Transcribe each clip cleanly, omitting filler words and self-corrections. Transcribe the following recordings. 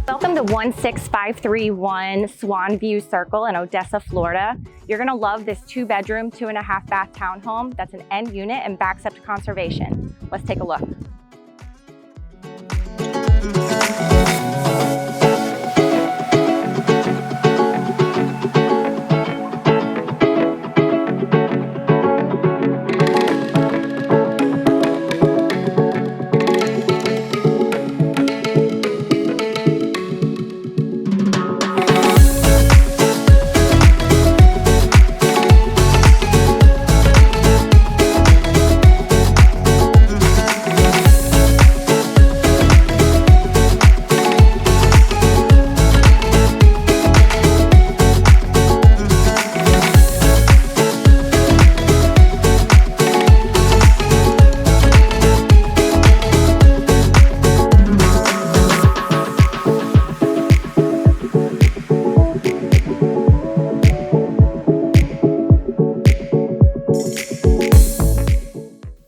Welcome to 16531 Swan View Circle in Odessa, Florida. You're gonna love this 2-bedroom, 2.5 bath townhome that's an end unit and backs up to conservation. Let's take a look.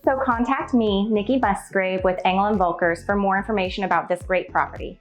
So contact me, Nikki Musgrave with Engel & Volkers for more information about this great property.